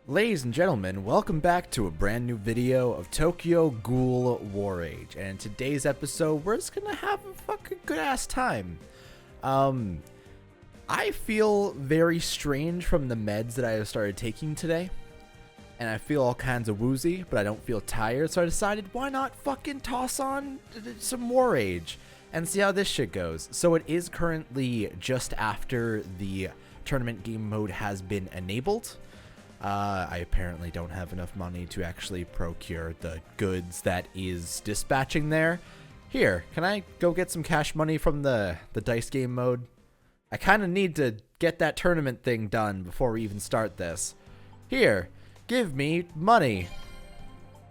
Ladies and gentlemen, welcome back to a brand new video of Tokyo Ghoul War Age. And in today's episode, we're just gonna have a fucking good ass time. I feel very strange from the meds that I have started taking today. And I feel all kinds of woozy, but I don't feel tired. So I decided, why not fucking toss on some War Age and see how this shit goes. So it is currently just after the tournament game mode has been enabled. I apparently don't have enough money to actually procure the goods that is dispatching there. Here, can I go get some cash money from the dice game mode? I kind of need to get that tournament thing done before we even start this. Here, give me money.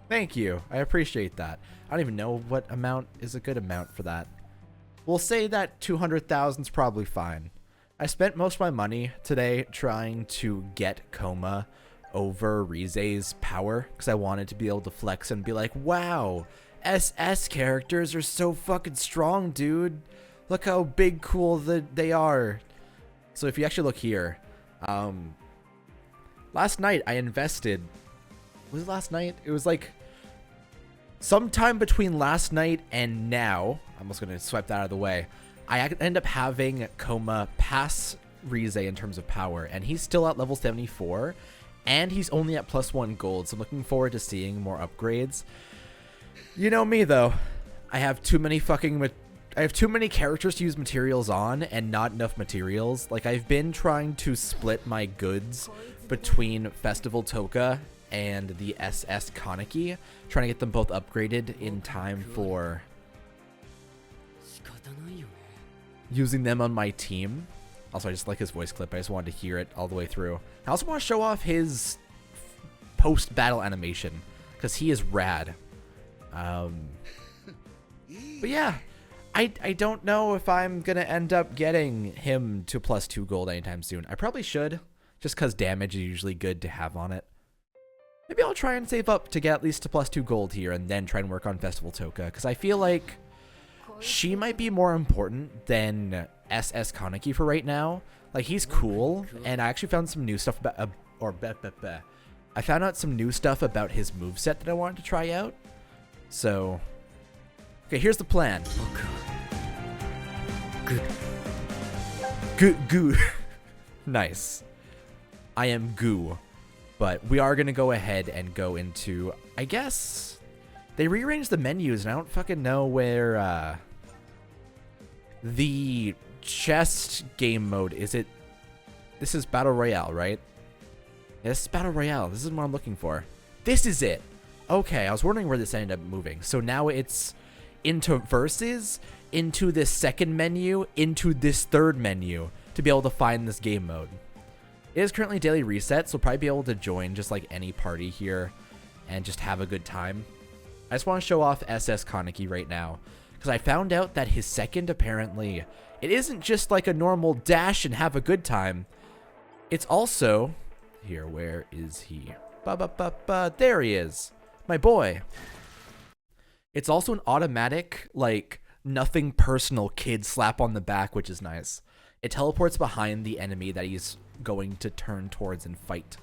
Thank you. I appreciate that. I don't even know what amount is a good amount for that. We'll say that 200,000 is probably fine. I spent most of my money today trying to get Coma over Rize's power because I wanted to be able to flex and be like, wow, SS characters are so fucking strong, dude. Look how big, cool they are. So if you actually look here, last night I invested, was it last night? It was like sometime between last night and now. I'm just going to swipe that out of the way. I end up having Coma pass Rize in terms of power, and he's still at level 74, and he's only at +1 gold, so I'm looking forward to seeing more upgrades. You know me, though. I have too many characters to use materials on, and not enough materials. Like, I've been trying to split my goods between Festival Toka and the SS Kaneki, trying to get them both upgraded in time for using them on my team. Also, I just like his voice clip. I just wanted to hear it all the way through. I also want to show off his post-battle animation because he is rad. But yeah, I don't know if I'm going to end up getting him to +2 gold anytime soon. I probably should, just because damage is usually good to have on it. Maybe I'll try and save up to get at least to +2 gold here and then try and work on Festival Toka, because I feel like she might be more important than SS Kaneki for right now. Like, he's cool, and I actually found some new stuff about, I found out some new stuff about his moveset that I wanted to try out. So, okay, here's the plan. Goo. Nice. I am Goo. But we are going to go ahead and go into, I guess, they rearranged the menus, and I don't fucking know where, the chest game mode, is it? This is Battle Royale, right? This is Battle Royale. This is what I'm looking for. This is it. Okay, I was wondering where this ended up moving. So now it's into versus, into this second menu, into this third menu to be able to find this game mode. It is currently daily reset, so we'll probably be able to join just like any party here and just have a good time. I just want to show off SS Kaneki right now, because I found out that his second, apparently, it isn't just like a normal dash and have a good time. It's also, here, where is he? There he is, my boy. It's also an automatic, like, nothing personal kid slap on the back, which is nice. It teleports behind the enemy that he's going to turn towards and fight.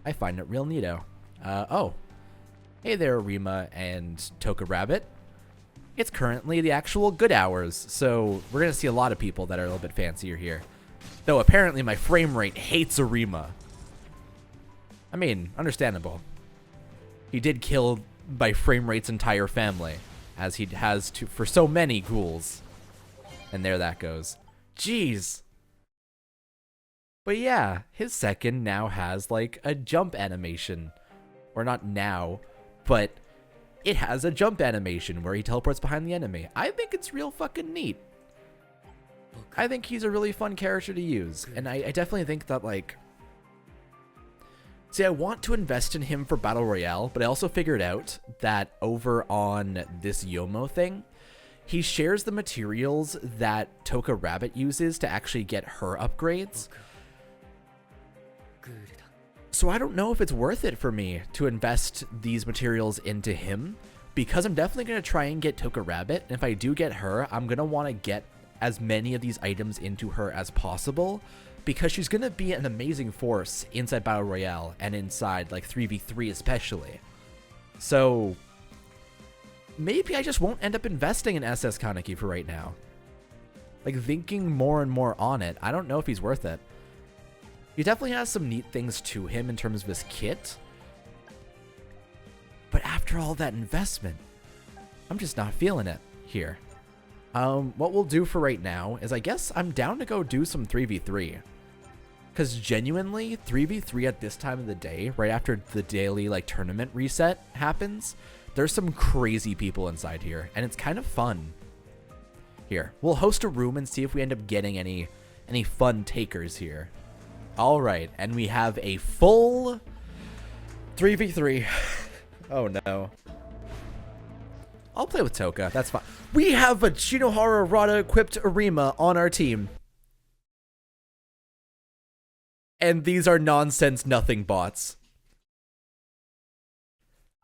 I find it real neato. Oh. Hey there, Rima and Toka Rabbit. It's currently the actual good hours, so we're going to see a lot of people that are a little bit fancier here. Though apparently my frame rate hates Arima. I mean, understandable. He did kill my frame rate's entire family, as he has to for so many ghouls. And there that goes. Jeez. But yeah, his second now has like a jump animation. Or not now, but it has a jump animation where he teleports behind the enemy. I think it's real fucking neat. I think he's a really fun character to use. And I definitely think that, like... See, I want to invest in him for Battle Royale, but I also figured out that over on this Yomo thing, he shares the materials that Toka Rabbit uses to actually get her upgrades. So I don't know if it's worth it for me to invest these materials into him, because I'm definitely going to try and get Toka Rabbit, and if I do get her, I'm going to want to get as many of these items into her as possible, because she's going to be an amazing force inside Battle Royale and inside, like, 3v3 especially. So, maybe I just won't end up investing in SS Kaneki for right now. Like, thinking more and more on it, I don't know if he's worth it. He definitely has some neat things to him in terms of his kit. But after all that investment, I'm just not feeling it here. What we'll do for right now is I guess I'm down to go do some 3v3. Because genuinely, 3v3 at this time of the day, right after the daily like tournament reset happens, there's some crazy people inside here, and it's kind of fun. Here, we'll host a room and see if we end up getting any fun takers here. All right, and we have a full 3v3. Oh no. I'll play with Toka, that's fine. We have a Shinohara Rada equipped Arima on our team. And these are nonsense nothing bots.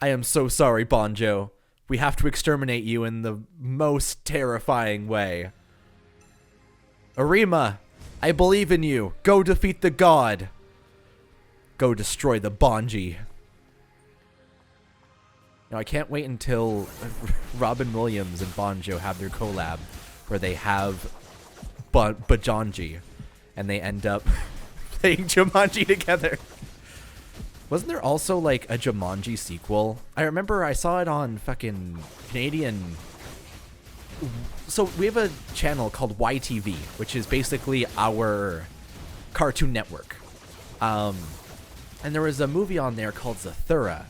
I am so sorry, Banjo. We have to exterminate you in the most terrifying way. Arima, I believe in you. Go defeat the god. Go destroy the Bonji. Now, I can't wait until Robin Williams and Banjo have their collab where they have Bajonji and they end up playing Jumanji together. Wasn't there also like a Jumanji sequel? I remember I saw it on fucking Canadian. So we have a channel called YTV, which is basically our Cartoon Network. And there was a movie on there called Zathura.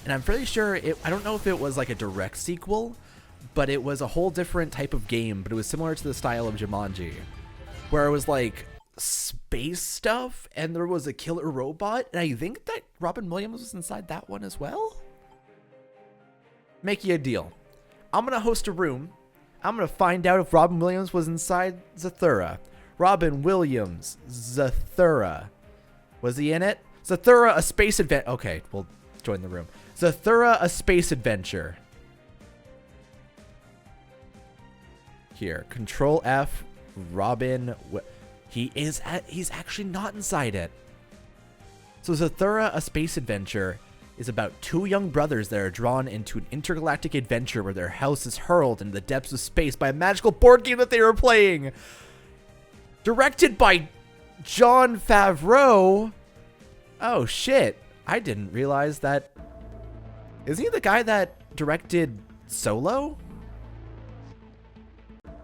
And I'm pretty sure I don't know if it was like a direct sequel, but it was a whole different type of game, but it was similar to the style of Jumanji, where it was like space stuff and there was a killer robot, and I think that Robin Williams was inside that one as well. Make you a deal. I'm gonna host a room. I'm gonna find out if Robin Williams was inside Zathura. Robin Williams, Zathura. Was he in it? Zathura, a space adventure. Okay, we'll join the room. Zathura, a space adventure. Here, Control F, Robin. He's actually not inside it. So Zathura, a space adventure, is about two young brothers that are drawn into an intergalactic adventure where their house is hurled into the depths of space by a magical board game that they were playing. Directed by Jon Favreau. Oh shit. I didn't realize that. Is he the guy that directed Solo?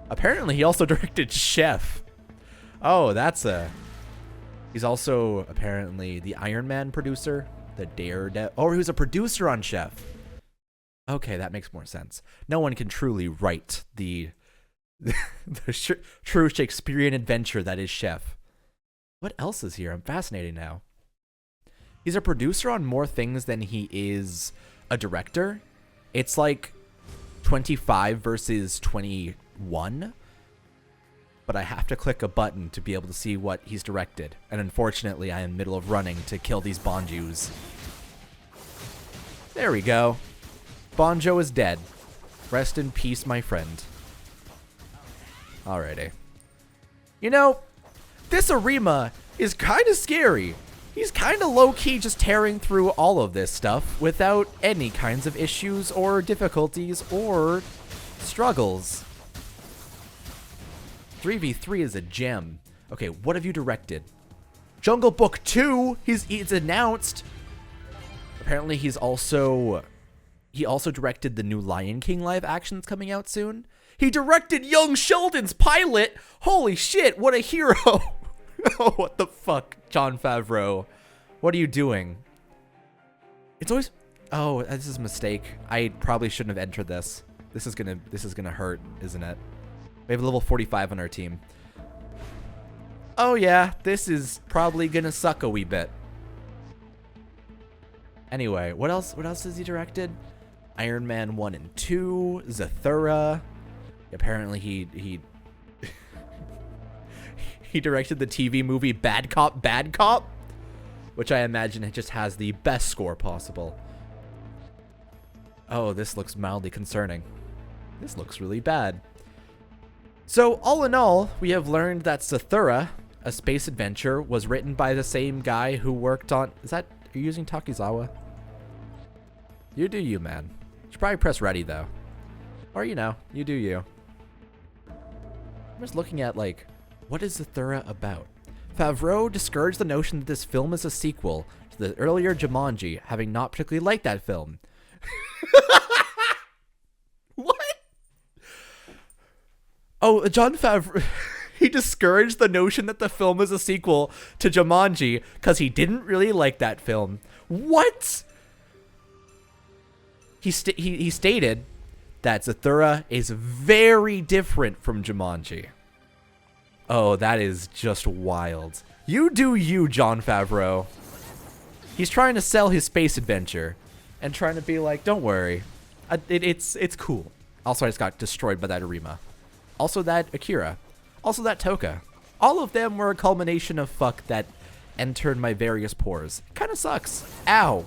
Apparently he also directed Chef. Oh, he's also apparently the Iron Man producer, the Daredevil. Oh, he was a producer on Chef. Okay, that makes more sense. No one can truly write the true Shakespearean adventure that is Chef. What else is here? I'm fascinated now. He's a producer on more things than he is a director. It's like 25 versus 21. But I have to click a button to be able to see what he's directed. And unfortunately, I am in the middle of running to kill these Bonjus. There we go. Banjo is dead. Rest in peace, my friend. Alrighty. You know, this Arima is kind of scary. He's kind of low-key just tearing through all of this stuff without any kinds of issues or difficulties or struggles. 3v3 is a gem. Okay, what have you directed? Jungle Book 2! He's announced. Apparently he also directed the new Lion King live action that's coming out soon. He directed Young Sheldon's pilot! Holy shit, what a hero! Oh, what the fuck, Jon Favreau? What are you doing? It's always... Oh, this is a mistake. I probably shouldn't have entered this. This is gonna hurt, isn't it? We have a level 45 on our team. Oh yeah, this is probably gonna suck a wee bit. Anyway, what else has he directed? Iron Man 1 and 2, Zathura. Apparently he he directed the TV movie Bad Cop, Bad Cop, which I imagine it just has the best score possible. Oh, this looks mildly concerning. This looks really bad. So, all in all, we have learned that Zathura, A Space Adventure was written by the same guy who worked on... Are you using Takizawa? You do you, man. You should probably press ready, though. Or, you know, you do you. I'm just looking at, like, what is Zathura about? Favreau discouraged the notion that this film is a sequel to the earlier Jumanji, having not particularly liked that film. What? Oh, Jon Favreau... He discouraged the notion that the film is a sequel to Jumanji because he didn't really like that film. What? He stated that Zathura is very different from Jumanji. Oh, that is just wild. You do you, Jon Favreau. He's trying to sell his space adventure and trying to be like, don't worry. It's cool. Also, I just got destroyed by that Arima. Also that Akira. Also that Toka. All of them were a culmination of fuck that entered my various pores. Kind of sucks. Ow.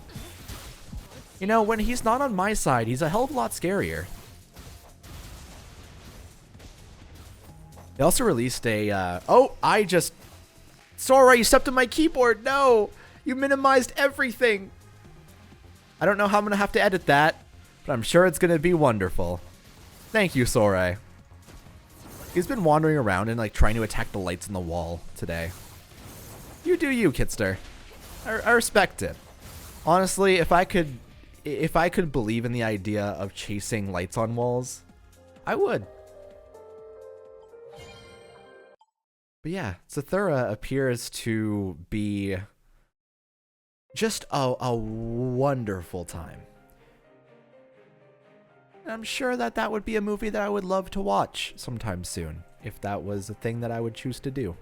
You know, when he's not on my side, he's a hell of a lot scarier. They also released a, Sora, you stepped on my keyboard. No, you minimized everything. I don't know how I'm going to have to edit that, but I'm sure it's going to be wonderful. Thank you, Sora. He's been wandering around and like trying to attack the lights in the wall today. You do you, Kitster. I respect it. Honestly, if I could believe in the idea of chasing lights on walls, I would. But yeah, Zathura appears to be just a wonderful time. I'm sure that would be a movie that I would love to watch sometime soon, if that was a thing that I would choose to do.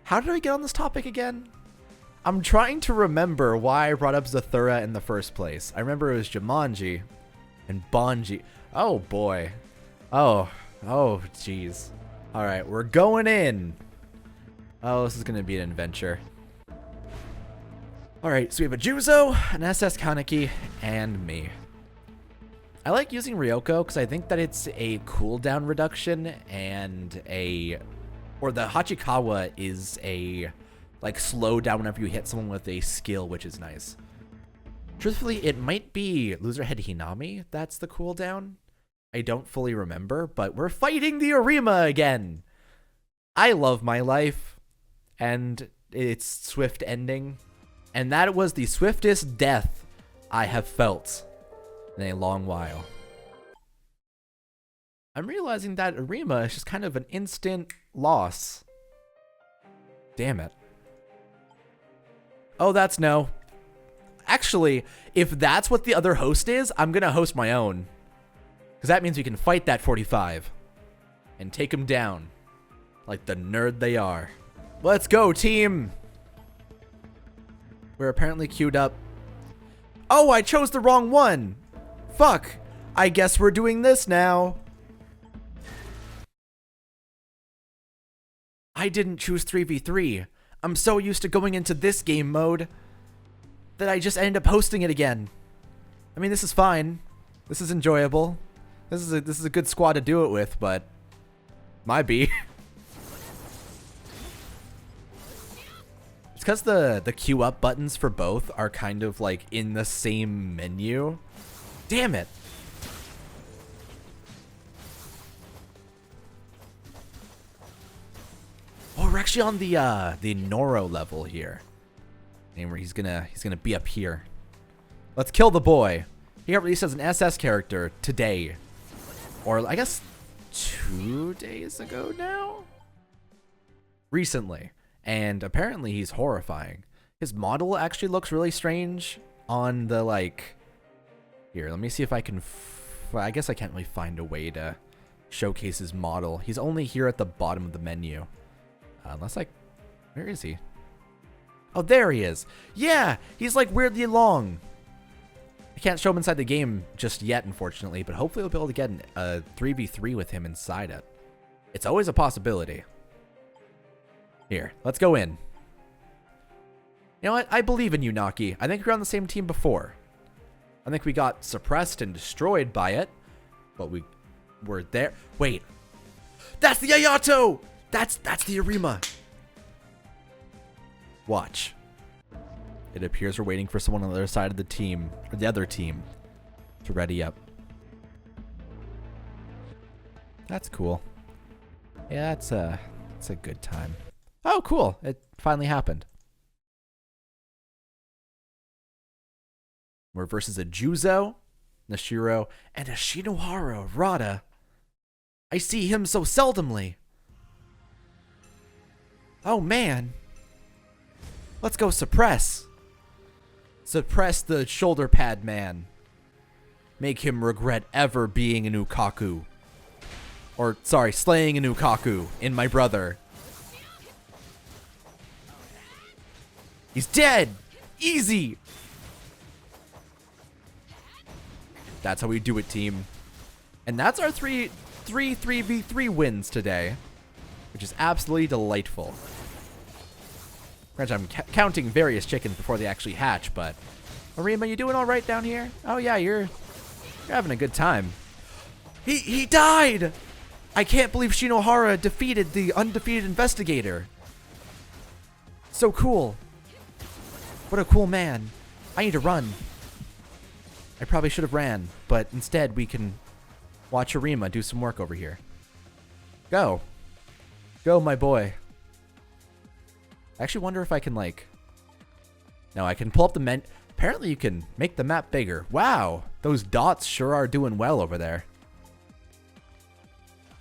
How did I get on this topic again? I'm trying to remember why I brought up Zathura in the first place. I remember it was Jumanji and Bonji. Oh boy. Oh jeez. Alright, we're going in. Oh, this is going to be an adventure. Alright, so we have a Juzo, an SS Kaneki, and me. I like using Ryoko because I think that it's a cooldown reduction and the Hachikawa is a, like, slow down whenever you hit someone with a skill, which is nice. Truthfully, it might be Loserhead Hinami that's the cooldown. I don't fully remember, but we're fighting the Arima again! I love my life, and its swift ending. And that was the swiftest death I have felt in a long while. I'm realizing that Arima is just kind of an instant loss. Damn it. Oh, that's no. Actually, if that's what the other host is, I'm gonna host my own. Because that means we can fight that 45. And take him down. Like the nerd they are. Let's go, team! We're apparently queued up. Oh, I chose the wrong one. Fuck. I guess we're doing this now. I didn't choose 3v3. I'm so used to going into this game mode that I just ended up hosting it again. I mean, this is fine. This is enjoyable. This is a good squad to do it with, but might be. It's because the queue up buttons for both are kind of like in the same menu. Damn it. Oh, we're actually on the Noro level here. And where he's gonna be up here. Let's kill the boy. He got released as an SS character today. Or I guess 2 days ago now? Recently. And apparently he's horrifying. His model actually looks really strange on the, like... Here, let me see if I can... I guess I can't really find a way to showcase his model. He's only here at the bottom of the menu. Unless I... Where is he? Oh, there he is. Yeah, he's like weirdly long. I can't show him inside the game just yet, unfortunately, but hopefully we'll be able to get a 3v3 with him inside it. It's always a possibility. Here, let's go in. You know what? I believe in you, Naki. I think we were on the same team before. I think we got suppressed and destroyed by it, but we were there. Wait. That's the Ayato! That's the Arima. Watch. It appears we're waiting for someone on the other side of the team, or the other team, to ready up. That's cool. Yeah, that's a good time. Oh, cool. It finally happened. We're versus a Juzo, Nashiro, and a Shinohara Rada. I see him so seldomly. Oh, man. Let's go suppress. Suppress the shoulder pad man. Make him regret ever being an Ukaku. Or, sorry, slaying an Ukaku in my brother. He's dead! Easy! That's how we do it, team. And that's our 3v3 wins today. Which is absolutely delightful. Granted, I'm counting various chickens before they actually hatch, but... Arima, you doing alright down here? Oh yeah, you're having a good time. He died! I can't believe Shinohara defeated the undefeated investigator. So cool. What a cool man. I need to run. I probably should have ran, but instead we can watch Arima do some work over here. Go. Go, my boy. I actually wonder if I can, like... No, I can pull up the menu. Apparently you can make the map bigger. Wow, those dots sure are doing well over there.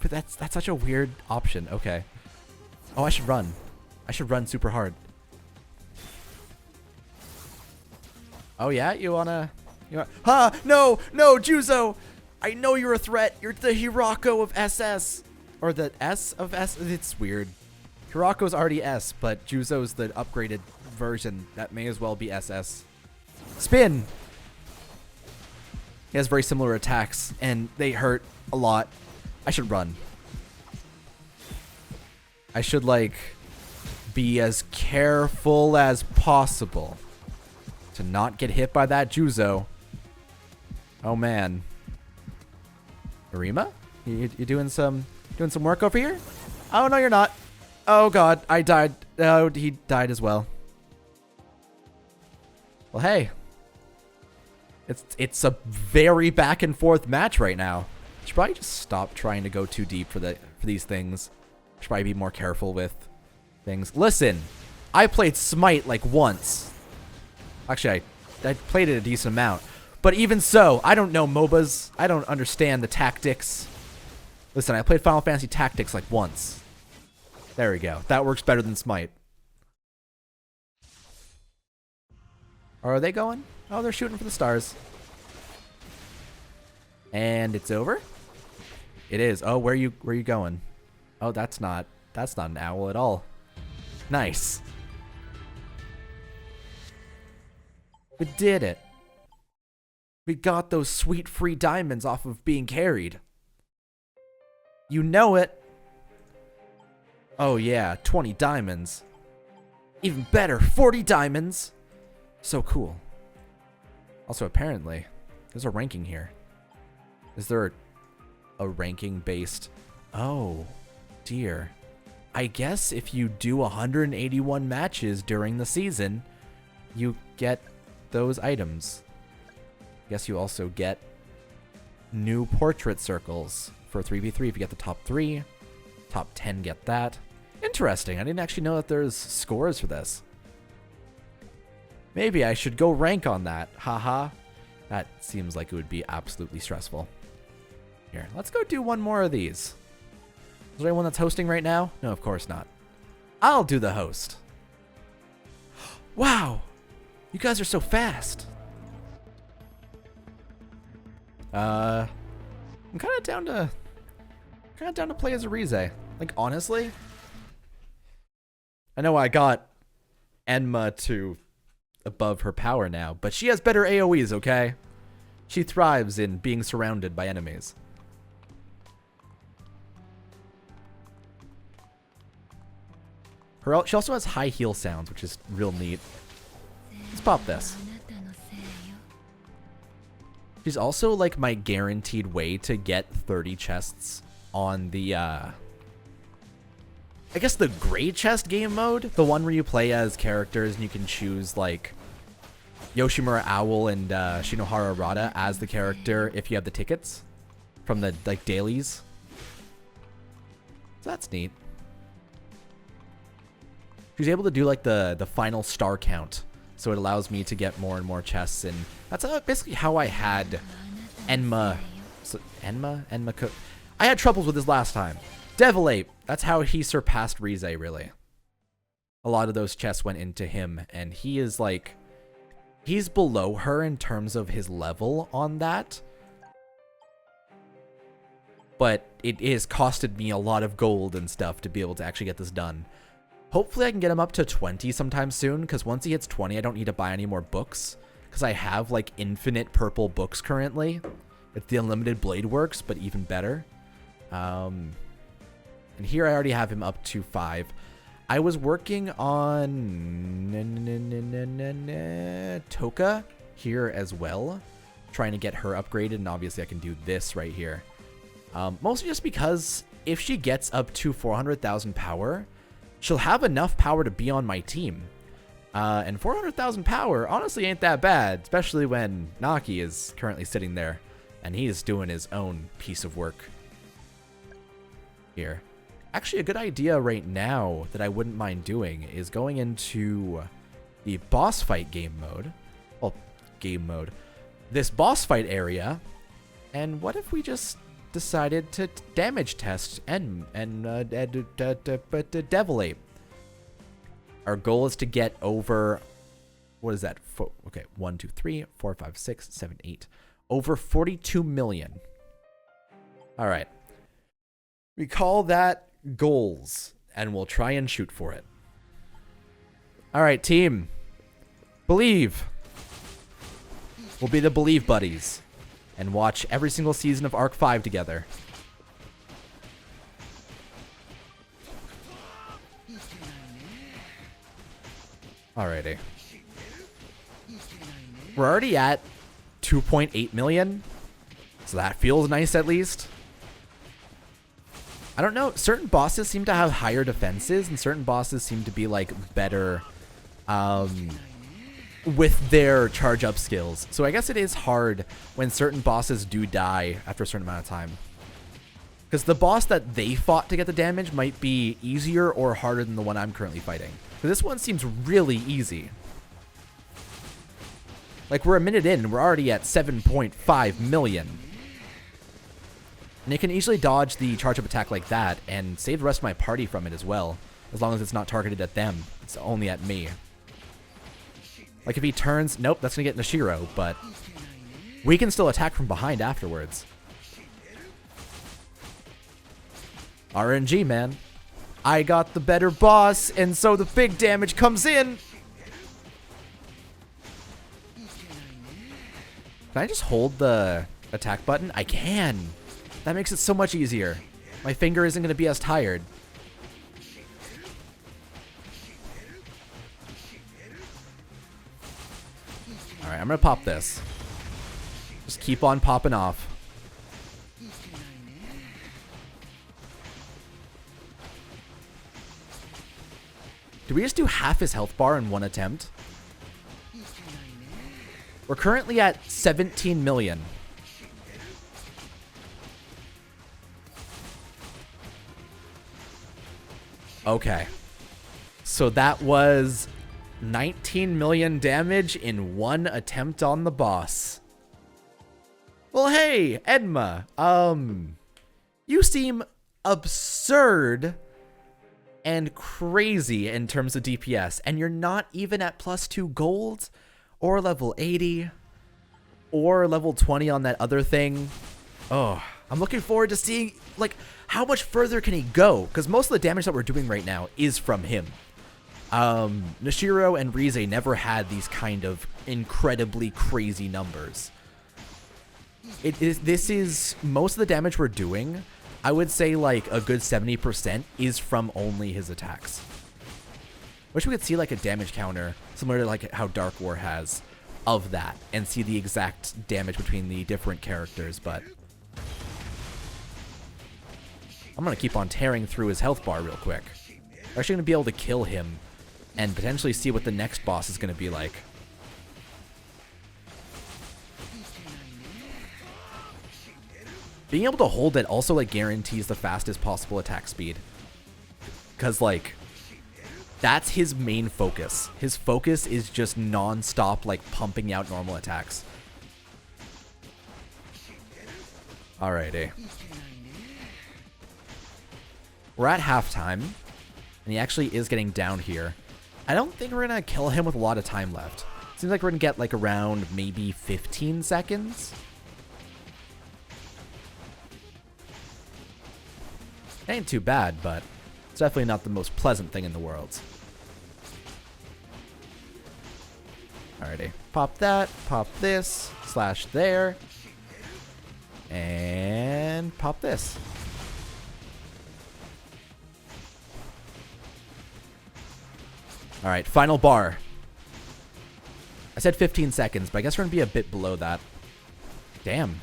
But that's such a weird option. Okay. Oh, I should run. I should run super hard. Oh yeah, you wanna... Ha! No! No, Juzo! I know you're a threat. You're the Hirako of SS. Or the S of S? It's weird. Hirako's already S, but Juzo's the upgraded version. That may as well be SS. Spin! He has very similar attacks, and they hurt a lot. I should run. I should, like, be as careful as possible to not get hit by that Juzo. Oh, man. Arima? You doing some work over here? Oh, no, you're not. Oh, God. I died. Oh, he died as well. Well, hey. It's a very back and forth match right now. I should probably just stop trying to go too deep for these things. I should probably be more careful with things. Listen, I played Smite like once. Actually, I played it a decent amount. But even so, I don't know MOBAs. I don't understand the tactics. Listen, I played Final Fantasy Tactics like once. There we go. That works better than Smite. Or are they going? Oh, they're shooting for the stars. And it's over? It is. Oh, where you going? Oh, that's not an owl at all. Nice. We did it. We got those sweet free diamonds off of being carried. You know it. Oh yeah, 20 diamonds. Even better, 40 diamonds. So cool. Also, apparently, there's a ranking here. Is there a ranking based? Oh, dear. I guess if you do 181 matches during the season, you get those items. Guess you also get new portrait circles for 3v3 if you get the top 3. Top 10 get that. Interesting. I didn't actually know that there's scores for this. Maybe I should go rank on that. Haha. That seems like it would be absolutely stressful. Here, let's go do one more of these. Is there anyone that's hosting right now? No, of course not. I'll do the host. Wow. You guys are so fast. I'm kind of down to play as a Rize. Like, honestly, I know I got Enma to above her power now, but she has better AoEs, okay? She thrives in being surrounded by enemies. She also has high heal sounds, which is real neat. Let's pop this. She's also like my guaranteed way to get 30 chests on the I guess the gray chest game mode, the one where you play as characters and you can choose like Yoshimura Owl and Shinohara Rada as the character if you have the tickets from the like dailies. So that's neat. She's able to do like the final star count, so it allows me to get more and more chests, and that's basically how I had Enma. I had troubles with this last time. Devil Ape. That's how he surpassed Rize, really. A lot of those chests went into him, and he is like, he's below her in terms of his level on that. But it has costed me a lot of gold and stuff to be able to actually get this done. Hopefully I can get him up to 20 sometime soon, because once he hits 20, I don't need to buy any more books, because I have like infinite purple books currently. It's the Unlimited Blade Works, but even better. And here I already have him up to 5. I was working on Toka here as well, trying to get her upgraded, and obviously I can do this right here. Mostly just because if she gets up to 400,000 power, she'll have enough power to be on my team. And 400,000 power honestly ain't that bad, especially when Naki is currently sitting there and he is doing his own piece of work here. Actually, a good idea right now that I wouldn't mind doing is going into the boss fight game mode. Well, game mode. This boss fight area. And what if we just decided to damage test and Devil Ape? Our goal is to get over, what is that? Okay, 1, 2, 3, 4, 5, 6, 7, 8. Over 42 million. All right. We call that goals, and we'll try and shoot for it. All right, team. Believe. We'll be the Believe Buddies and watch every single season of Arc 5 together. Alrighty. We're already at 2.8 million, so that feels nice at least. I don't know, certain bosses seem to have higher defenses, and certain bosses seem to be like better with their charge up skills. So I guess it is hard when certain bosses do die after a certain amount of time, because the boss that they fought to get the damage might be easier or harder than the one I'm currently fighting. But this one seems really easy. Like, we're a minute in and we're already at 7.5 million. And it can easily dodge the charge up attack like that and save the rest of my party from it as well, as long as it's not targeted at them. It's only at me. Like, if he turns, nope, that's gonna get Nishiro, but we can still attack from behind afterwards. RNG, man. I got the better boss, and so the big damage comes in. Can I just hold the attack button? I can. That makes it so much easier. My finger isn't going to be as tired. Alright, I'm going to pop this. Just keep on popping off. Did we just do half his health bar in one attempt? We're currently at 17 million. Okay. So that was 19 million damage in one attempt on the boss. Well, hey, Edma. You seem absurd and crazy in terms of DPS, and you're not even at +2 gold or level 80 or level 20 on that other thing. Oh, I'm looking forward to seeing, like, how much further can he go, because most of the damage that we're doing right now is from him. Nishiro and Rize never had these kind of incredibly crazy numbers. This is most of the damage we're doing. I would say like a good 70% is from only his attacks. Wish we could see like a damage counter similar to like how Dark War has of that and see the exact damage between the different characters, but I'm gonna keep on tearing through his health bar real quick. We're actually going to be able to kill him and potentially see what the next boss is going to be like. Being able to hold it also, like, guarantees the fastest possible attack speed. Because, like, that's his main focus. His focus is just non-stop, like, pumping out normal attacks. Alrighty. We're at halftime, and he actually is getting down here. I don't think we're going to kill him with a lot of time left. Seems like we're going to get, like, around maybe 15 seconds. Ain't too bad, but it's definitely not the most pleasant thing in the world. Alrighty. Pop that, pop this, slash there, and pop this. Alright, final bar. I said 15 seconds, but I guess we're going to be a bit below that. Damn.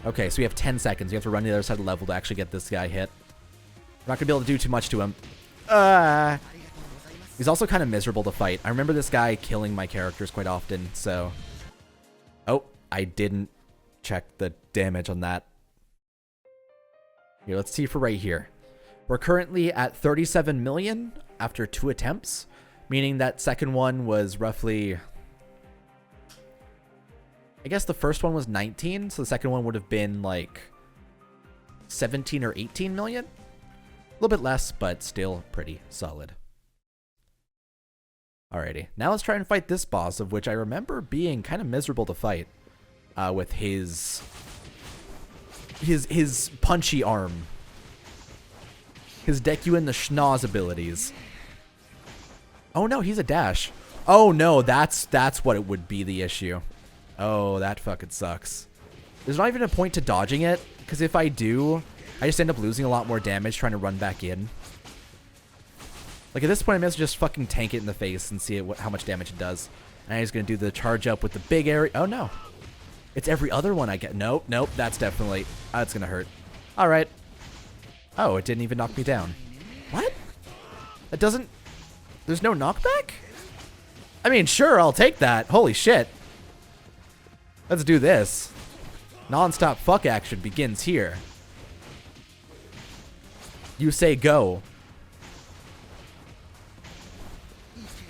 Okay, so we have 10 seconds. We have to run to the other side of the level to actually get this guy hit. We're not going to be able to do too much to him. He's also kind of miserable to fight. I remember this guy killing my characters quite often, so... Oh, I didn't check the damage on that. Here, let's see for right here. We're currently at 37 million after 2 attempts, meaning that second one was roughly... I guess the first one was 19, so the second one would have been like 17 or 18 million. A little bit less, but still pretty solid. Alrighty, now let's try and fight this boss, of which I remember being kind of miserable to fight with his punchy arm. His deck you in the schnoz abilities. Oh no, he's a dash. Oh no, that's what it would be the issue. Oh, that fucking sucks. There's not even a point to dodging it, because if I do, I just end up losing a lot more damage trying to run back in. Like, at this point, I might as well just fucking tank it in the face and see how much damage it does. And I'm just going to do the charge up with the big area. Oh, no. It's every other one I get. Nope, nope, that's definitely... that's going to hurt. All right. Oh, it didn't even knock me down. What? It doesn't... There's no knockback? I mean, sure, I'll take that. Holy shit. Let's do this. Non-stop fuck action begins here. You say go.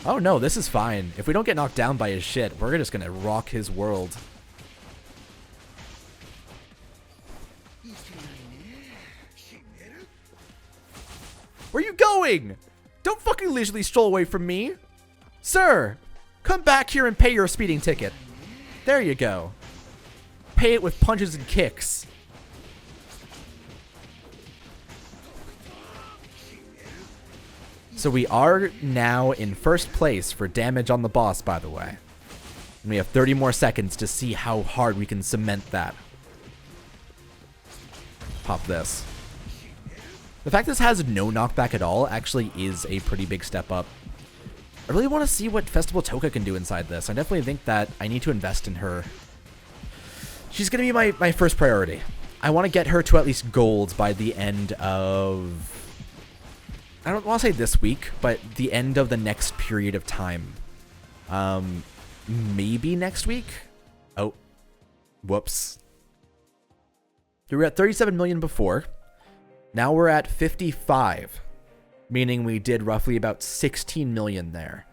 Oh no, this is fine. If we don't get knocked down by his shit, we're just gonna rock his world. Where are you going? Don't fucking leisurely stroll away from me. Sir, come back here and pay your speeding ticket. There you go. Pay it with punches and kicks. So we are now in first place for damage on the boss, by the way. And we have 30 more seconds to see how hard we can cement that. Pop this. The fact this has no knockback at all actually is a pretty big step up. I really want to see what Festival Toka can do inside this. I definitely think that I need to invest in her. She's going to be my first priority. I want to get her to at least gold by the end of... I don't want to say this week, but the end of the next period of time. Maybe next week? Oh. Whoops. We were at 37 million before. Now we're at 55. Meaning we did roughly about 16 million there.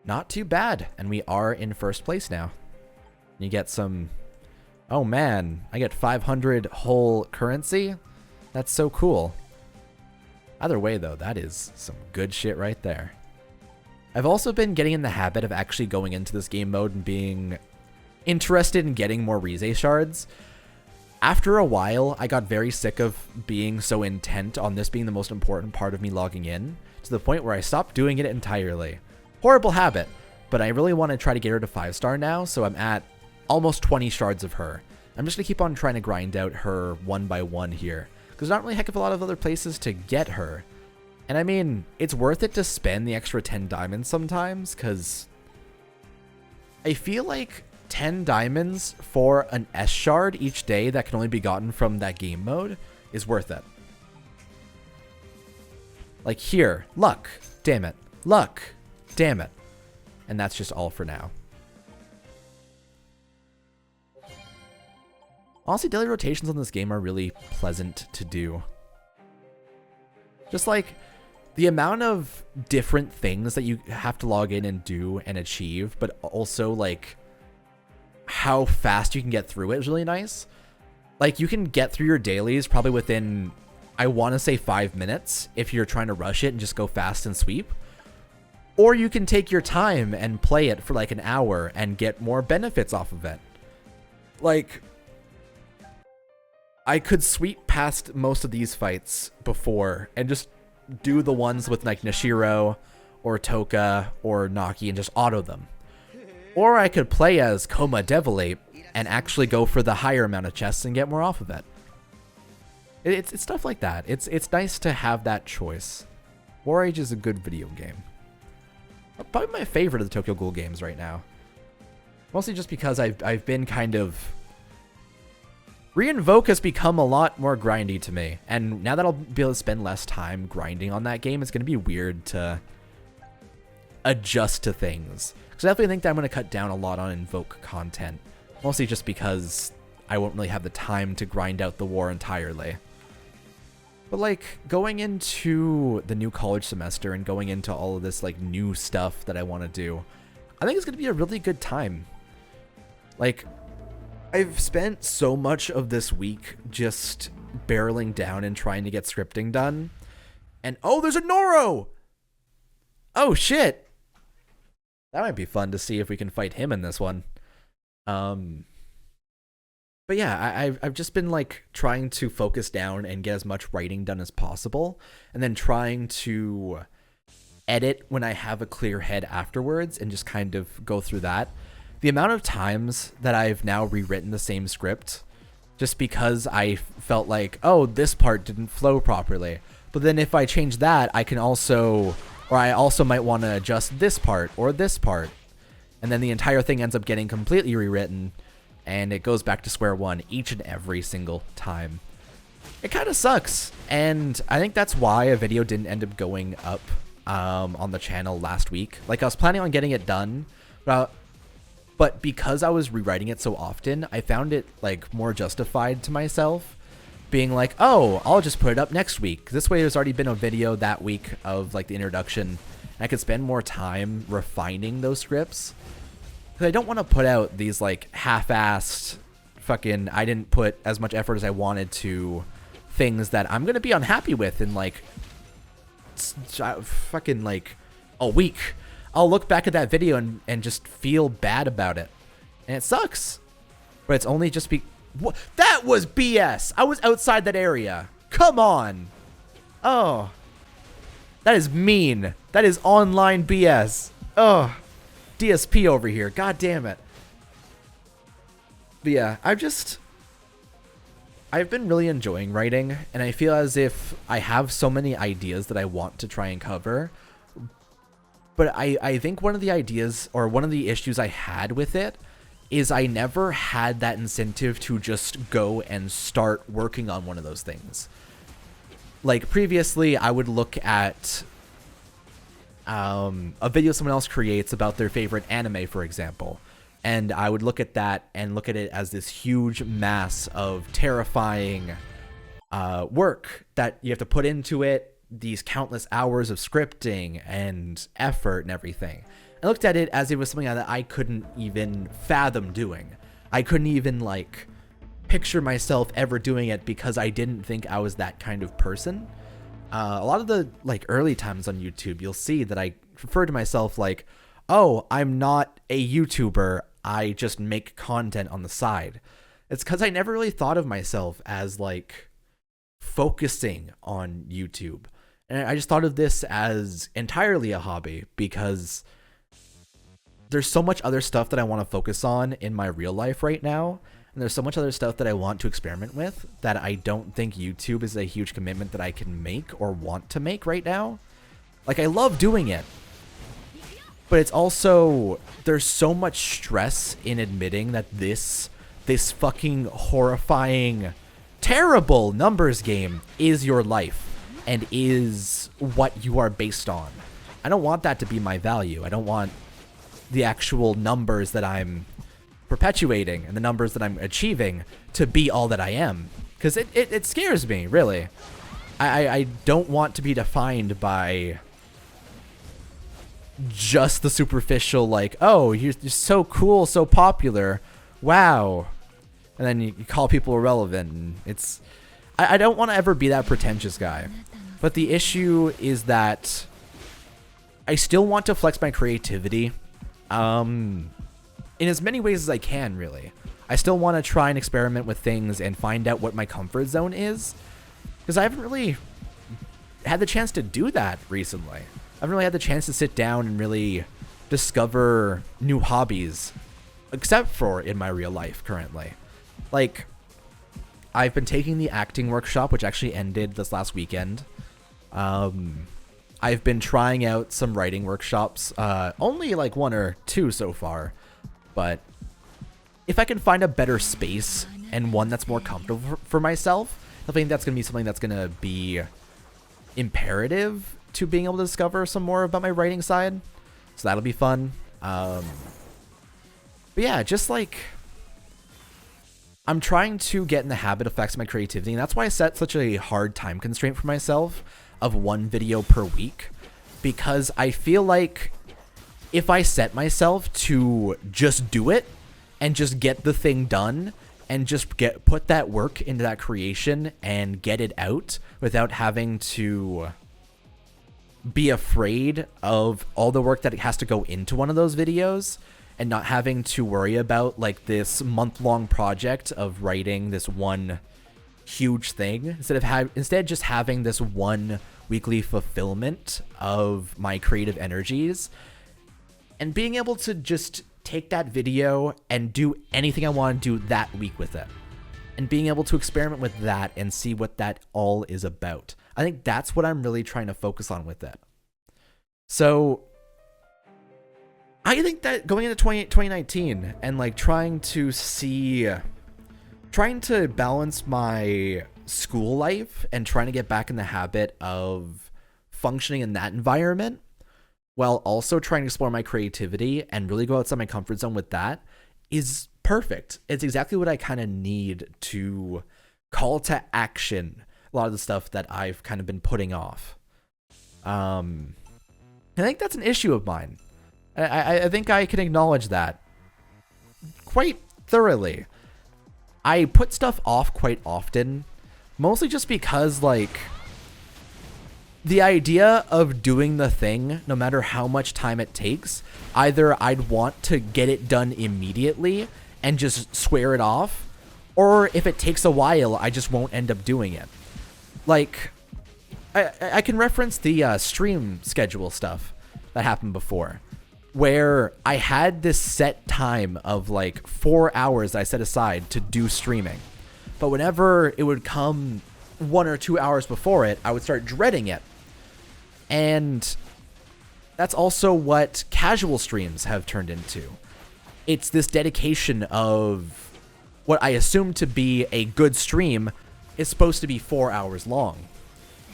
Not too bad. And we are in first place now. You get some... Oh man, I get 500 whole currency? That's so cool. Either way though, that is some good shit right there. I've also been getting in the habit of actually going into this game mode and being interested in getting more Rize shards. After a while, I got very sick of being so intent on this being the most important part of me logging in, to the point where I stopped doing it entirely. Horrible habit, but I really want to try to get her to 5-star now, so I'm at almost 20 shards of her. I'm just going to keep on trying to grind out her one by one here, because there's not really a heck of a lot of other places to get her. And I mean, it's worth it to spend the extra 10 diamonds sometimes, because I feel like 10 diamonds for an S shard each day that can only be gotten from that game mode is worth it. Like here, luck, damn it, luck, damn it. And that's just all for now. Honestly, daily rotations on this game are really pleasant to do. Just like the amount of different things that you have to log in and do and achieve, but also like how fast you can get through it is really nice. Like you can get through your dailies probably within, I want to say 5 minutes if you're trying to rush it and just go fast and sweep. Or you can take your time and play it for like an hour and get more benefits off of it. Like, I could sweep past most of these fights before and just do the ones with like Nashiro or Toka or Naki and just auto them. Or I could play as Koma Devil Ape and actually go for the higher amount of chests and get more off of it. It's stuff like that. It's nice to have that choice. War Age is a good video game. Probably my favorite of the Tokyo Ghoul games right now. Mostly just because I've been kind of... Reinvoke has become a lot more grindy to me. And now that I'll be able to spend less time grinding on that game, it's going to be weird to adjust to things. Because I definitely think that I'm going to cut down a lot on Invoke content. Mostly just because I won't really have the time to grind out the war entirely. But like going into the new college semester and going into all of this like new stuff that I want to do, I think it's going to be a really good time. Like I've spent so much of this week just barreling down and trying to get scripting done. And oh, there's a Noro! Oh shit! That might be fun to see if we can fight him in this one. But yeah, I've just been like trying to focus down and get as much writing done as possible, and then trying to edit when I have a clear head afterwards and just kind of go through that. The amount of times that I've now rewritten the same script just because I felt like, oh, this part didn't flow properly. But then if I change that, I can also, or I also might want to adjust this part or this part. And then the entire thing ends up getting completely rewritten. And it goes back to square one each and every single time. It kind of sucks. And I think that's why a video didn't end up going up on the channel last week. Like I was planning on getting it done, but because I was rewriting it so often, I found it like more justified to myself being like, oh, I'll just put it up next week. This way there's already been a video that week of like the introduction. And I could spend more time refining those scripts. I don't want to put out these like half-assed fucking I didn't put as much effort as I wanted to things that I'm going to be unhappy with in like fucking like a week. I'll look back at that video and just feel bad about it. And it sucks. But it's only just what? That was BS. I was outside that area. Come on. Oh. That is mean. That is online BS. Oh. DSP over here. God damn it. But yeah, I've been really enjoying writing, and I feel as if I have so many ideas that I want to try and cover. But I think one of the ideas, or one of the issues I had with it, is I never had that incentive to just go and start working on one of those things. Like previously, I would look at a video someone else creates about their favorite anime, for example. And I would look at that and look at it as this huge mass of terrifying work that you have to put into it, these countless hours of scripting and effort and everything. I looked at it as it was something that I couldn't even fathom doing. I couldn't even like picture myself ever doing it because I didn't think I was that kind of person. A lot of the like early times on YouTube, you'll see that I refer to myself like, oh, I'm not a YouTuber. I just make content on the side. It's because I never really thought of myself as like focusing on YouTube. And I just thought of this as entirely a hobby because there's so much other stuff that I want to focus on in my real life right now. And there's so much other stuff that I want to experiment with that I don't think YouTube is a huge commitment that I can make or want to make right now. Like I love doing it, but it's also, there's so much stress in admitting that this fucking horrifying, terrible numbers game is your life and is what you are based on. I don't want that to be my value. I don't want the actual numbers that I'm perpetuating and the numbers that I'm achieving to be all that I am. Because it scares me, really. I don't want to be defined by just the superficial, like, oh, you're so cool, so popular, wow. And then you call people irrelevant. And it's, I don't want to ever be that pretentious guy. But the issue is that I still want to flex my creativity in as many ways as I can, really. I still want to try and experiment with things and find out what my comfort zone is. Because I haven't really had the chance to do that recently. I haven't really had the chance to sit down and really discover new hobbies, except for in my real life currently. Like, I've been taking the acting workshop, which actually ended this last weekend. I've been trying out some writing workshops, only like 1 or 2 so far. But if I can find a better space and one that's more comfortable for myself, I think that's going to be something that's going to be imperative to being able to discover some more about my writing side. So that'll be fun. But yeah, just like, I'm trying to get in the habit of flexing my creativity, and that's why I set such a hard time constraint for myself of 1 video per week, because I feel like if I set myself to just do it and just get the thing done and just put that work into that creation and get it out without having to be afraid of all the work that has to go into one of those videos, and not having to worry about like this month-long project of writing this one huge thing, instead just having this 1 weekly fulfillment of my creative energies, and being able to just take that video and do anything I want to do that week with it, and being able to experiment with that and see what that all is about. I think that's what I'm really trying to focus on with it. So I think that going into 2019 and like trying to balance my school life and trying to get back in the habit of functioning in that environment, while also trying to explore my creativity and really go outside my comfort zone with that, is perfect. It's exactly what I kind of need to call to action a lot of the stuff that I've kind of been putting off. I think that's an issue of mine. I think I can acknowledge that quite thoroughly. I put stuff off quite often, mostly just because, like, the idea of doing the thing, no matter how much time it takes, either I'd want to get it done immediately and just swear it off, or if it takes a while, I just won't end up doing it. Like, I can reference the stream schedule stuff that happened before, where I had this set time of like 4 hours I set aside to do streaming. But whenever it would come 1 or 2 hours before it, I would start dreading it. And that's also what casual streams have turned into. It's this dedication of what I assume to be a good stream is supposed to be 4 hours long.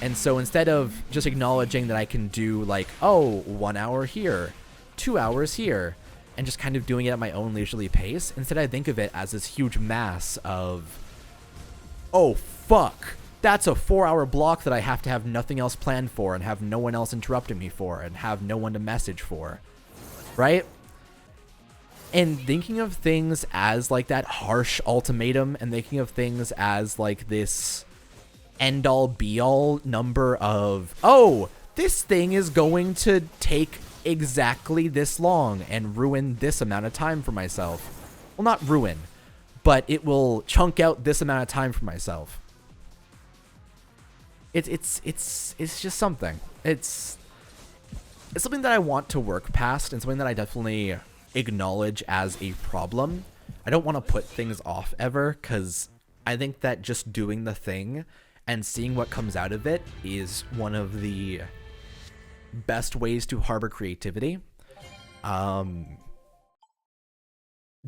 And so instead of just acknowledging that I can do like, oh, 1 hour here, 2 hours here, and just kind of doing it at my own leisurely pace, instead I think of it as this huge mass of, oh, fuck, that's a 4 hour block that I have to have nothing else planned for and have no one else interrupting me for and have no one to message for, right? And thinking of things as like that harsh ultimatum, and thinking of things as like this end all be all number of, oh, this thing is going to take exactly this long and ruin this amount of time for myself. Well, not ruin, but it will chunk out this amount of time for myself. It's just something. It's something that I want to work past, and something that I definitely acknowledge as a problem. I don't want to put things off ever, because I think that just doing the thing and seeing what comes out of it is one of the best ways to harbor creativity.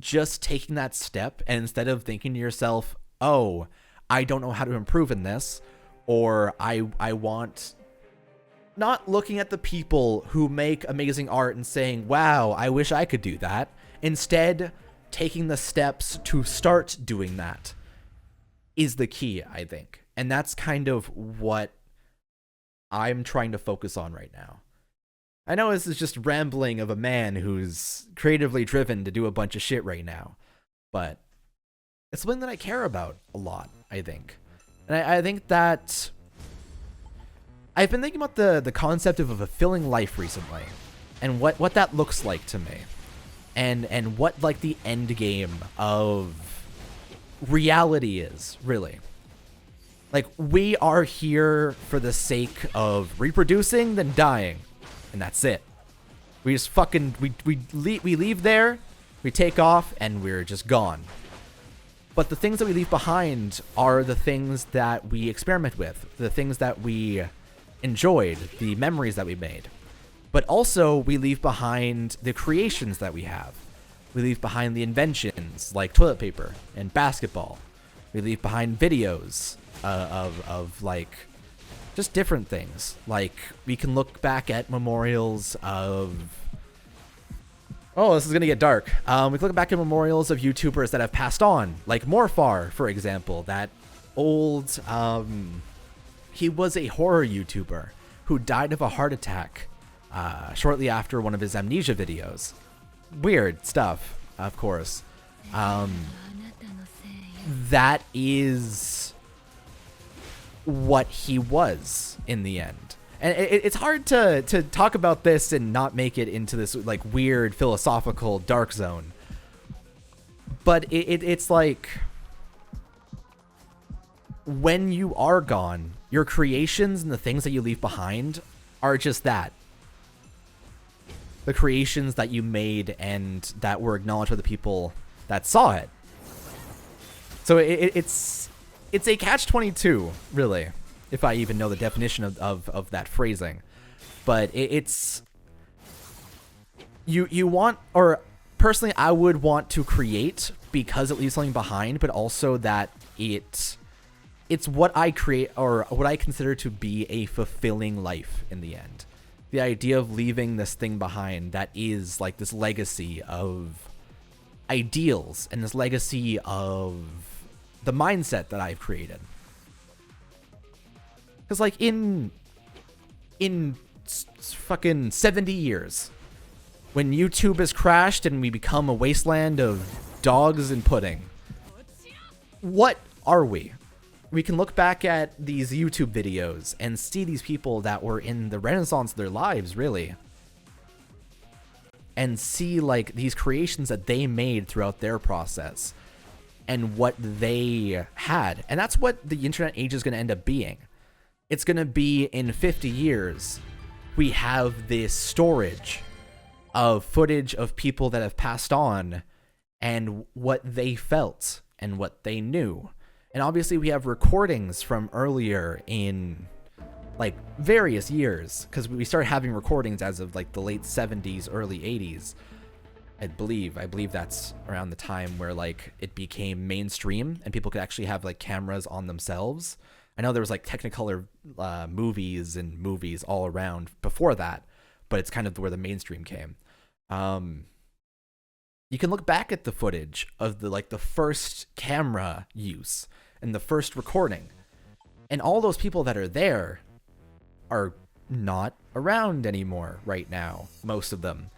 Just taking that step, and instead of thinking to yourself, oh, I don't know how to improve in this, or I want not looking at the people who make amazing art and saying, wow, I wish I could do that. Instead, taking the steps to start doing that is the key, I think. And that's kind of what I'm trying to focus on right now. I know this is just rambling of a man who's creatively driven to do a bunch of shit right now, but it's something that I care about a lot, I think. And I think that I've been thinking about the concept of a fulfilling life recently, and what that looks like to me, and what like the end game of reality is, really. Like, we are here for the sake of reproducing, then dying, and that's it. We just fucking we leave there, we take off, and we're just gone. But the things that we leave behind are the things that we experiment with, the things that we enjoyed, the memories that we made. But also, we leave behind the creations that we have. We leave behind the inventions, like toilet paper and basketball. We leave behind videos of like, just different things. Like, we can look back at memorials of... Oh, this is going to get dark. We can look back at memorials of YouTubers that have passed on. Like Morfar, for example. That old... he was a horror YouTuber who died of a heart attack shortly after one of his amnesia videos. Weird stuff, of course. That is what he was in the end. And it's hard to talk about this and not make it into this like weird philosophical dark zone. But it's like, when you are gone, your creations and the things that you leave behind are just that. The creations that you made and that were acknowledged by the people that saw it. So it's a catch-22, really, if I even know the definition of that phrasing. But it's... You want... Or, personally, I would want to create because it leaves something behind, but also that it's what I create, or what I consider to be a fulfilling life in the end. The idea of leaving this thing behind that is like this legacy of ideals and this legacy of the mindset that I've created. Because like in fucking 70 years, when YouTube has crashed and we become a wasteland of dogs and pudding, what are we? We can look back at these YouTube videos and see these people that were in the renaissance of their lives, really. And see, like, these creations that they made throughout their process. And what they had. And that's what the internet age is going to end up being. It's going to be, in 50 years, we have this storage of footage of people that have passed on and what they felt and what they knew. And obviously we have recordings from earlier in like various years, because we started having recordings as of like the late 70s, early 80s. I believe that's around the time where like it became mainstream and people could actually have like cameras on themselves. I know there was like Technicolor movies and movies all around before that, but it's kind of where the mainstream came. You can look back at the footage of the first camera use and the first recording, and all those people that are there are not around anymore right now, most of them.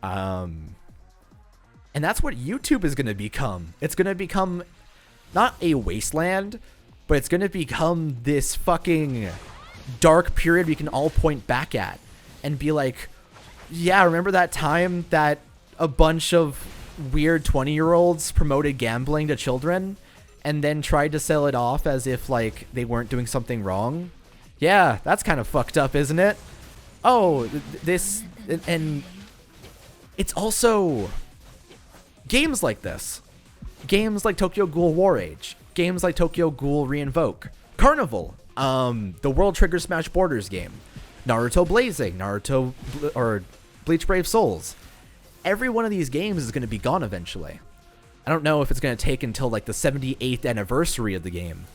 And that's what YouTube is going to become. It's going to become not a wasteland, but it's going to become this fucking dark period we can all point back at and be like, yeah, remember that time that a bunch of weird 20-year-olds promoted gambling to children and then tried to sell it off as if like they weren't doing something wrong? Yeah, that's kind of fucked up, isn't it? Oh, this, and it's also games like this. Games like Tokyo Ghoul War Age. Games like Tokyo Ghoul Reinvoke. Carnival. The World Trigger Smash Borders game. Naruto Blazing. or Bleach Brave Souls. Every one of these games is going to be gone eventually. I don't know if it's going to take until like the 78th anniversary of the game,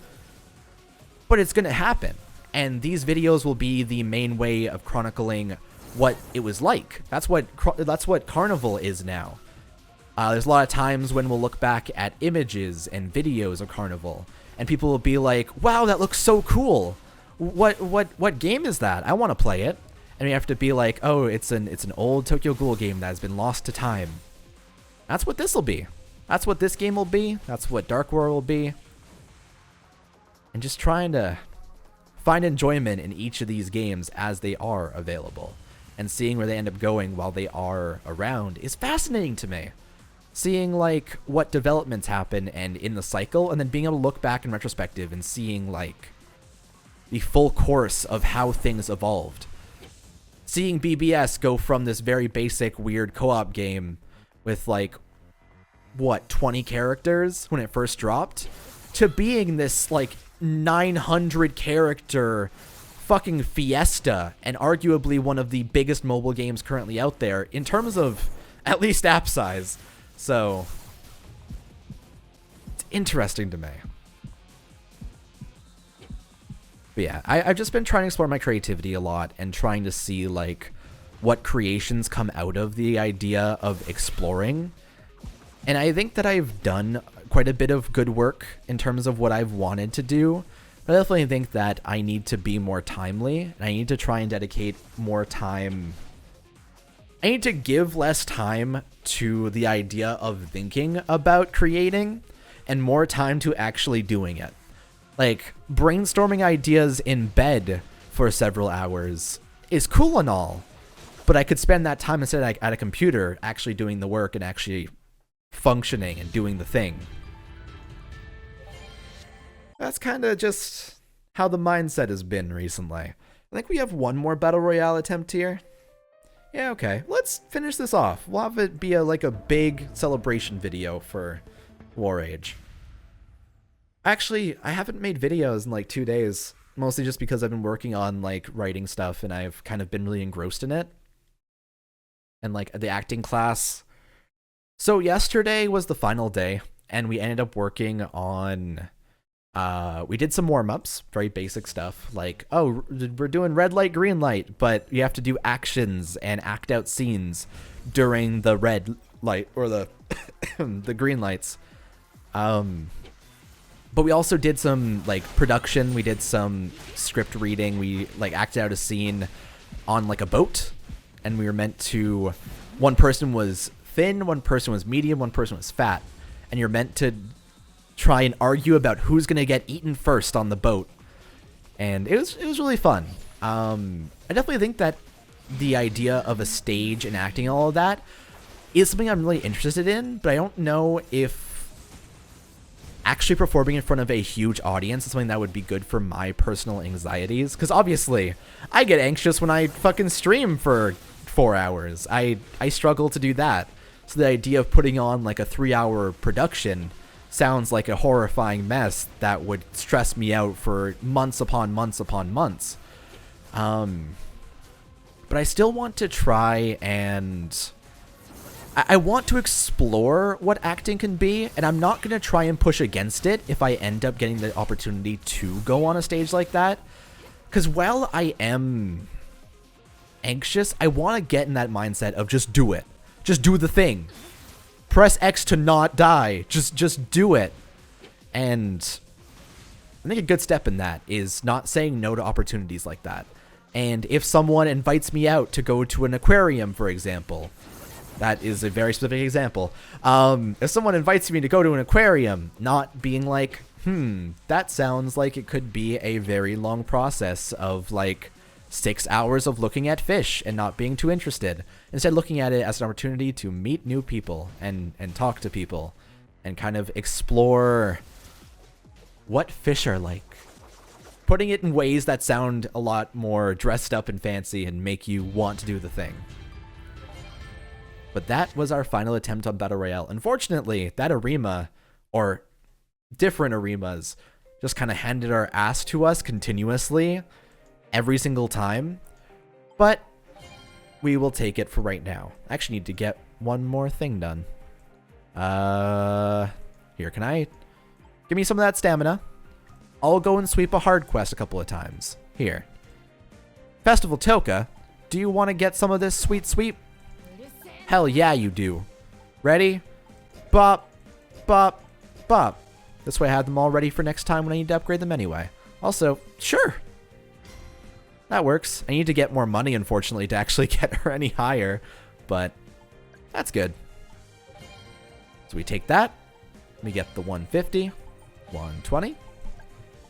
but it's going to happen. And these videos will be the main way of chronicling what it was like. That's what Carnival is now. There's a lot of times when we'll look back at images and videos of Carnival, and people will be like, "Wow, that looks so cool. What game is that? I want to play it." And we have to be like, "Oh, it's an old Tokyo Ghoul game that has been lost to time." That's what this will be. That's what this game will be. That's what Dark World will be. And just trying to find enjoyment in each of these games as they are available, and seeing where they end up going while they are around is fascinating to me. Seeing like what developments happen and in the cycle, and then being able to look back in retrospective and seeing like the full course of how things evolved. Seeing BBS go from this very basic weird co-op game with like, what, 20 characters when it first dropped, to being this like 900 character fucking fiesta, and arguably one of the biggest mobile games currently out there in terms of at least app size. So it's interesting to me. But yeah, I've just been trying to explore my creativity a lot and trying to see like what creations come out of the idea of exploring. And I think that I've done quite a bit of good work in terms of what I've wanted to do. But I definitely think that I need to be more timely, and I need to try and dedicate more time. I need to give less time to the idea of thinking about creating and more time to actually doing it. Like, brainstorming ideas in bed for several hours is cool and all, but I could spend that time instead at a computer actually doing the work and actually functioning and doing the thing. That's kind of just how the mindset has been recently. I think we have one more Battle Royale attempt here. Yeah, okay. Let's finish this off. We'll have it be like a big celebration video for War Age. Actually, I haven't made videos in like 2 days, mostly just because I've been working on like writing stuff and I've kind of been really engrossed in it. And like the acting class. So yesterday was the final day, and we ended up working on we did some warm-ups, very basic stuff, like, oh, we're doing red light, green light, but you have to do actions and act out scenes during the red light or the the green lights. But we also did some like production. We did some script reading. We like acted out a scene on like a boat, and we were meant to, one person was thin, one person was medium, one person was fat, and you're meant to try and argue about who's gonna get eaten first on the boat. And it was really fun. I definitely think that the idea of a stage and acting and all of that is something I'm really interested in, but I don't know if actually performing in front of a huge audience is something that would be good for my personal anxieties. Because obviously, I get anxious when I fucking stream for 4 hours. I struggle to do that. So the idea of putting on like a 3-hour production sounds like a horrifying mess that would stress me out for months upon months upon months. But I still want to try and I want to explore what acting can be, and I'm not going to try and push against it if I end up getting the opportunity to go on a stage like that. Because while I am anxious, I want to get in that mindset of just do it. Just do the thing. Press X to not die. Just do it. And I think a good step in that is not saying no to opportunities like that. And if someone invites me out to go to an aquarium, for example, that is a very specific example. If someone invites me to go to an aquarium, not being like, that sounds like it could be a very long process of like 6 hours of looking at fish and not being too interested. Instead, looking at it as an opportunity to meet new people and talk to people and kind of explore what fish are like. Putting it in ways that sound a lot more dressed up and fancy and make you want to do the thing. But that was our final attempt on Battle Royale. Unfortunately, that Arima, or different Arimas, just kind of handed our ass to us continuously every single time. But we will take it for right now. I actually need to get one more thing done. Here, can I? Give me some of that stamina. I'll go and sweep a hard quest a couple of times. Here. Festival Toka, do you want to get some of this sweet sweep? Hell yeah, you do. Ready? Bop, bop, bop. This way I have them all ready for next time when I need to upgrade them anyway. Also, sure. That works. I need to get more money, unfortunately, to actually get her any higher, but that's good. So we take that. We get the 150, 120,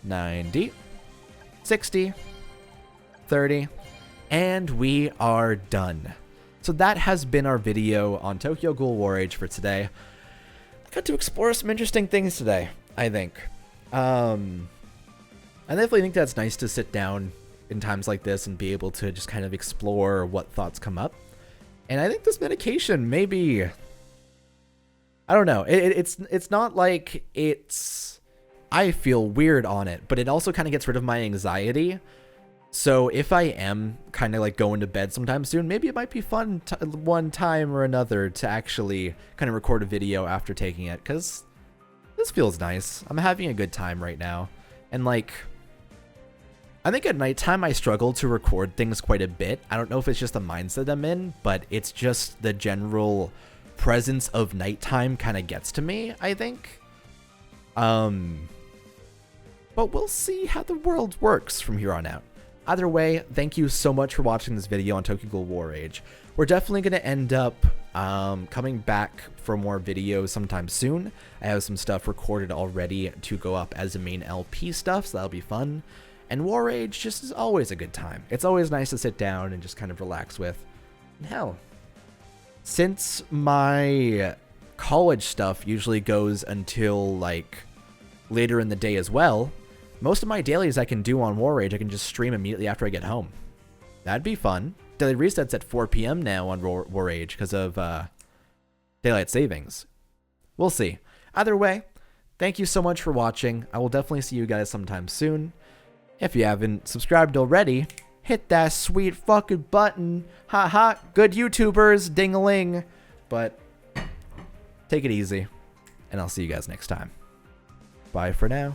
90, 60, 30, and we are done. So that has been our video on Tokyo Ghoul War Age for today. Got to explore some interesting things today, I think. I definitely think that's nice to sit down in times like this and be able to just kind of explore what thoughts come up. And I think this medication maybe, I don't know, it's not like I feel weird on it, but it also kind of gets rid of my anxiety. So if I am kind of like going to bed sometime soon, maybe it might be fun one time or another to actually kind of record a video after taking it, because this feels nice. I'm having a good time right now. And like, I think at nighttime I struggle to record things quite a bit. I don't know if it's just the mindset I'm in, but it's just the general presence of nighttime kind of gets to me, I think. But we'll see how the world works from here on out. Either way, thank you so much for watching this video on Tokyo Ghoul War Age. We're definitely going to end up coming back for more videos sometime soon. I have some stuff recorded already to go up as a main LP stuff, so that'll be fun. And War Age just is always a good time. It's always nice to sit down and just kind of relax with. And hell, since my college stuff usually goes until like later in the day as well, most of my dailies I can do on War Age, I can just stream immediately after I get home. That'd be fun. Daily resets at 4 p.m. now on War Age because of daylight savings. We'll see. Either way, thank you so much for watching. I will definitely see you guys sometime soon. If you haven't subscribed already, hit that sweet fucking button. Ha, good YouTubers, ding-a-ling. But take it easy, and I'll see you guys next time. Bye for now.